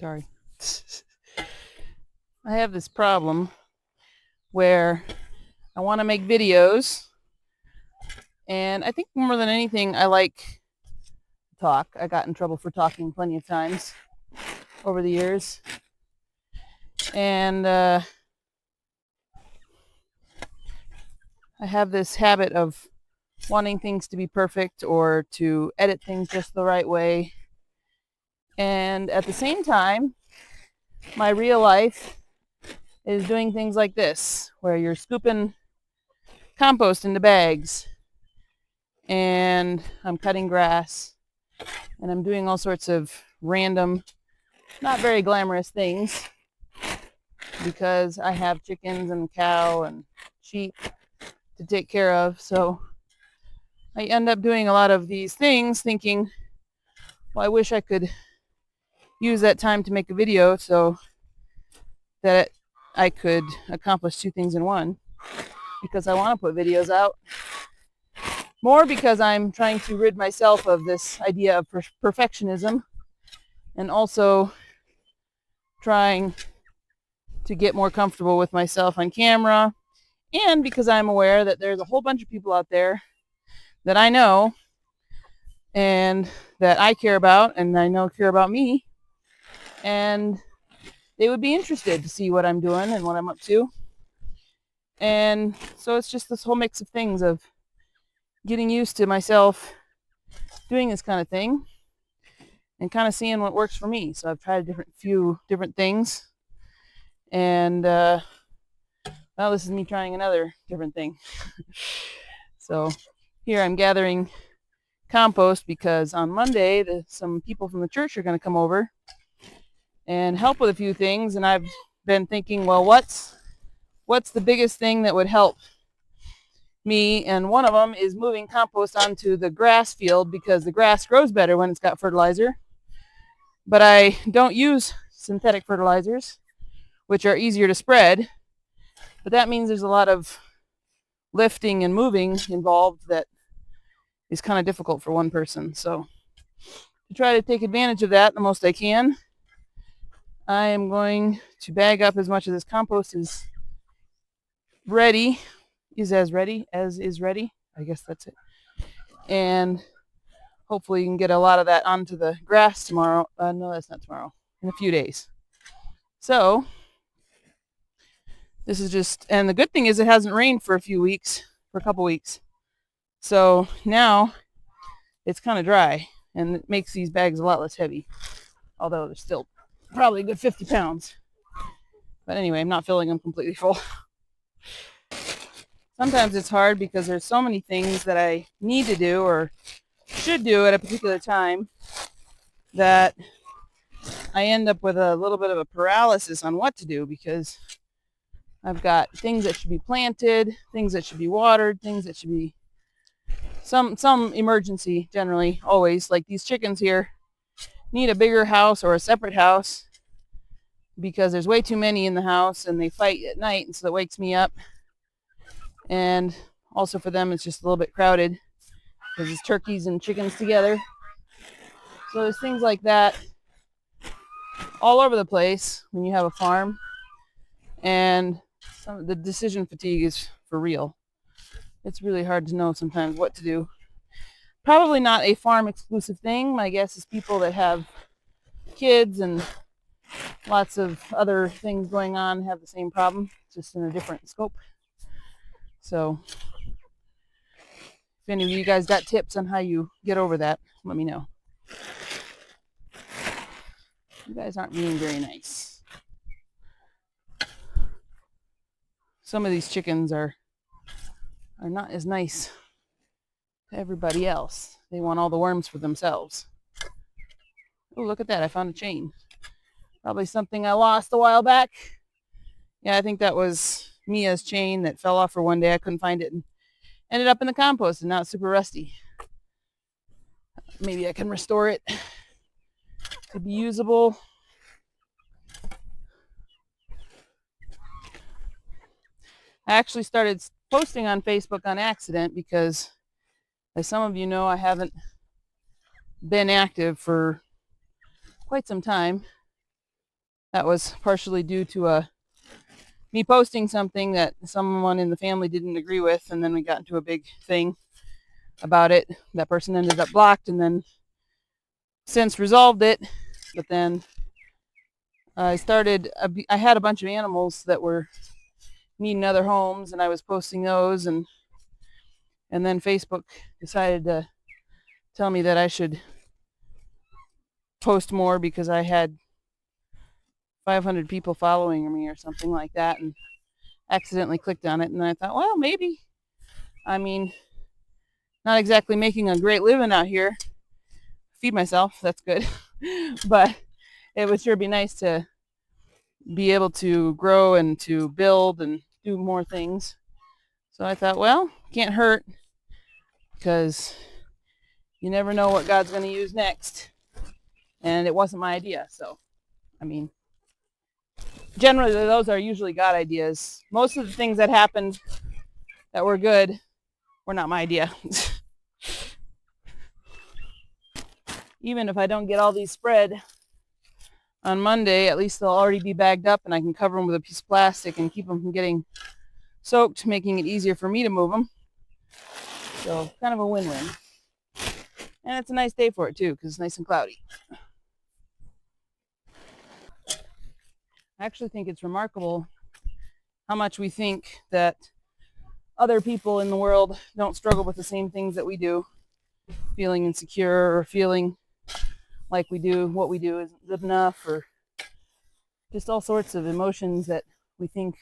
Sorry. I have this problem where I want to make videos, and I think more than anything, I like to talk. I got in trouble for talking plenty of times over the years, and I have this habit of wanting things to be perfect or to edit things just the right way. And at the same time, my real life is doing things like this, where you're scooping compost into bags, and I'm cutting grass, and I'm doing all sorts of random, not very glamorous things because I have chickens and cow and sheep to take care of. So I end up doing a lot of these things thinking, well, I wish I could use that time to make a video so that I could accomplish two things in one, because I want to put videos out. More because I'm trying to rid myself of this idea of perfectionism, and also trying to get more comfortable with myself on camera, and because I'm aware that there's a whole bunch of people out there that I know and that I care about and I know care about me, and they would be interested to see what I'm doing and what I'm up to. And so it's just this whole mix of things of getting used to myself doing this kind of thing and kind of seeing what works for me. So I've tried a few different things, and well, this is me trying another different thing. So here I'm gathering compost because on Monday some people from the church are going to come over and help with a few things, and I've been thinking, well, what's the biggest thing that would help me? And one of them is moving compost onto the grass field, because the grass grows better when it's got fertilizer. But I don't use synthetic fertilizers, which are easier to spread, but that means there's a lot of lifting and moving involved that is kind of difficult for one person. So to try to take advantage of that the most I can, I am going to bag up as much of this compost as ready. I guess that's it. And hopefully you can get a lot of that onto the grass tomorrow. No, that's not tomorrow. In a few days. So this is just, and the good thing is it hasn't rained for a couple weeks. So now it's kind of dry, and it makes these bags a lot less heavy, although they're still probably a good 50 pounds. But anyway, I'm not filling them completely full. Sometimes it's hard because there's so many things that I need to do or should do at a particular time that I end up with a little bit of a paralysis on what to do, because I've got things that should be planted, things that should be watered, things that should be some emergency, generally, always. Like these chickens here need a bigger house or a separate house because there's way too many in the house and they fight at night, and so that wakes me up. And also for them, it's just a little bit crowded because it's turkeys and chickens together. So there's things like that all over the place when you have a farm, and the decision fatigue is for real. It's really hard to know sometimes what to do. Probably not a farm exclusive thing. My guess is people that have kids and lots of other things going on have the same problem, just in a different scope. So if any of you guys got tips on how you get over that, let me know. You guys aren't being very nice. Some of these chickens are not as nice to everybody else. They want all the worms for themselves. Oh, look at that. I found a chain. Probably something I lost a while back. Yeah, I think that was Mia's chain that fell off for one day. I couldn't find it and ended up in the compost, and now it's super rusty. Maybe I can restore it to be usable. I actually started posting on Facebook on accident because, as some of you know, I haven't been active for quite some time. That was partially due to me posting something that someone in the family didn't agree with, and then we got into a big thing about it. That person ended up blocked, and then since resolved it. But then I had a bunch of animals that were needing other homes, and I was posting those, and then Facebook decided to tell me that I should post more because I had 500 people following me or something like that, and accidentally clicked on it. And I thought, well, maybe. I mean, not exactly making a great living out here. Feed myself, that's good. But it would sure be nice to be able to grow and to build and do more things. So I thought, well, can't hurt, because you never know what God's going to use next. And it wasn't my idea. So, I mean, generally those are usually God ideas. Most of the things that happened that were good were not my idea. Even if I don't get all these spread on Monday, at least they'll already be bagged up, and I can cover them with a piece of plastic and keep them from getting soaked, making it easier for me to move them. So kind of a win-win. And it's a nice day for it too, because it's nice and cloudy. I actually think it's remarkable how much we think that other people in the world don't struggle with the same things that we do, feeling insecure or feeling like what we do isn't good enough, or just all sorts of emotions that we think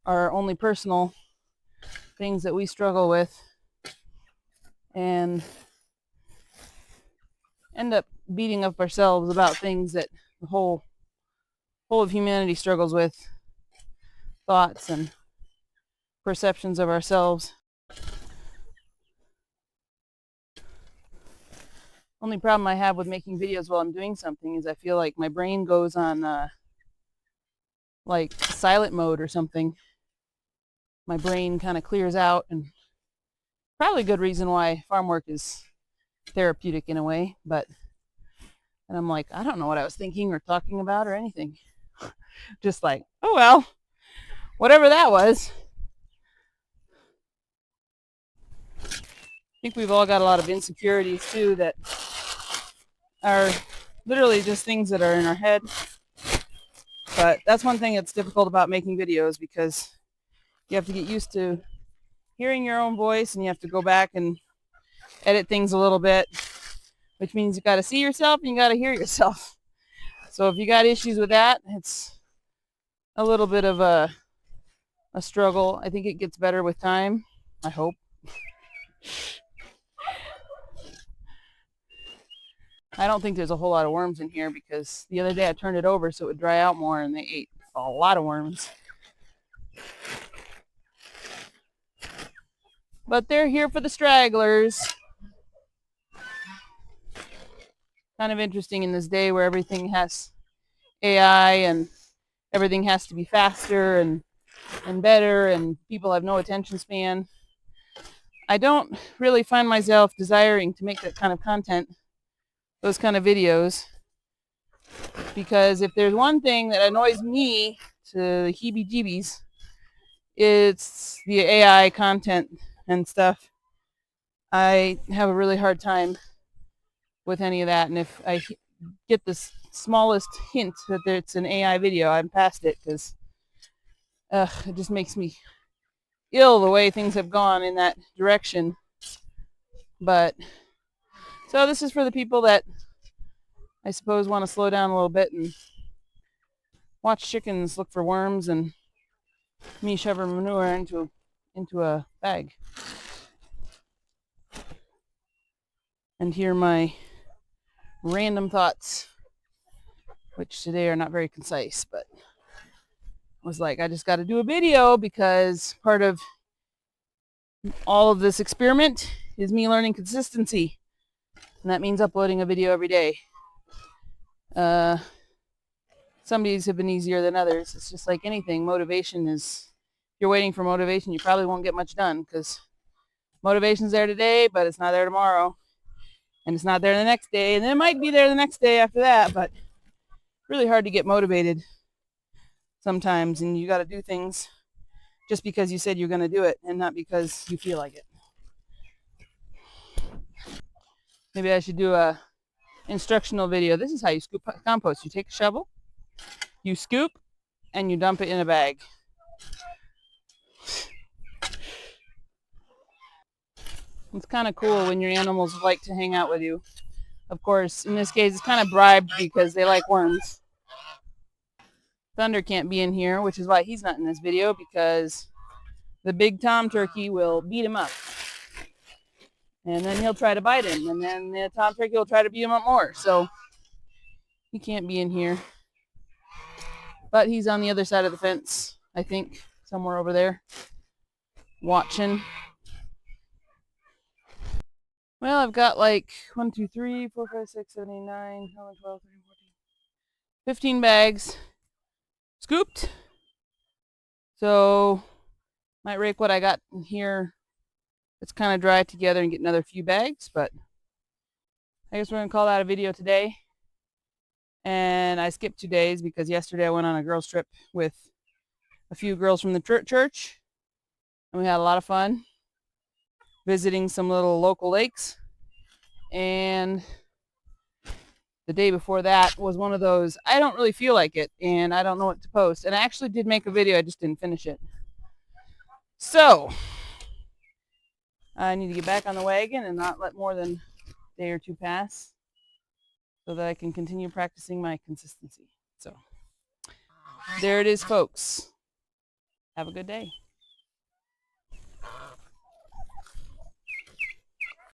are only personal, things that we struggle with, and end up beating up ourselves about things that the whole of humanity struggles with, thoughts and perceptions of ourselves. Only problem I have with making videos while I'm doing something is I feel like my brain goes on like silent mode or something. My brain kind of clears out, and probably a good reason why farm work is therapeutic in a way. And I'm like, I don't know what I was thinking or talking about or anything. Just like, oh well, whatever that was. I think we've all got a lot of insecurities too that are literally just things that are in our head. But that's one thing that's difficult about making videos, because you have to get used to hearing your own voice, and you have to go back and edit things a little bit, which means you got to see yourself and you got to hear yourself. So if you got issues with that, it's a little bit of a struggle. I think it gets better with time, I hope. I don't think there's a whole lot of worms in here, because the other day I turned it over so it would dry out more, and they ate a lot of worms. But they're here for the stragglers. Kind of interesting in this day where everything has AI and everything has to be faster and better, and people have no attention span. I don't really find myself desiring to make that kind of content, those kind of videos, because if there's one thing that annoys me to the heebie-jeebies, it's the AI content and stuff. I have a really hard time with any of that, and if I get the smallest hint that it's an AI video, I'm past it, because it just makes me ill the way things have gone in that direction. But so this is for the people that I suppose want to slow down a little bit and watch chickens look for worms and me shove manure into a bag, and hear my random thoughts, which today are not very concise. But I was like, I just got to do a video, because part of all of this experiment is me learning consistency, and that means uploading a video every day. Some days have been easier than others. It's just like anything. Motivation is, if you're waiting for motivation, you probably won't get much done, because motivation's there today, but it's not there tomorrow, and it's not there the next day, and then it might be there the next day after that, but really hard to get motivated sometimes, and you got to do things just because you said you're going to do it and not because you feel like it. Maybe I should do a instructional video. This is how you scoop compost. You take a shovel, you scoop, and you dump it in a bag. It's kind of cool when your animals like to hang out with you. Of course, in this case, it's kind of bribed because they like worms. Thunder can't be in here, which is why he's not in this video, because the big tom turkey will beat him up. And then he'll try to bite him, and then the tom turkey will try to beat him up more. So he can't be in here. But he's on the other side of the fence, I think, somewhere over there, watching. Well, I've got like 1, 2, 3, 4, 5, 6, 7, 8, 9, 11, 12, 13, 14, 15 bags scooped. So might rake what I got in here. It's kind of dry together and get another few bags, but I guess we're gonna call that a video today. And I skipped 2 days because yesterday I went on a girls trip with a few girls from the church, and we had a lot of fun visiting some little local lakes. And the day before that was one of those, I don't really feel like it and I don't know what to post. And I actually did make a video, I just didn't finish it. So I need to get back on the wagon and not let more than a day or 2 pass so that I can continue practicing my consistency. So there it is, folks. Have a good day.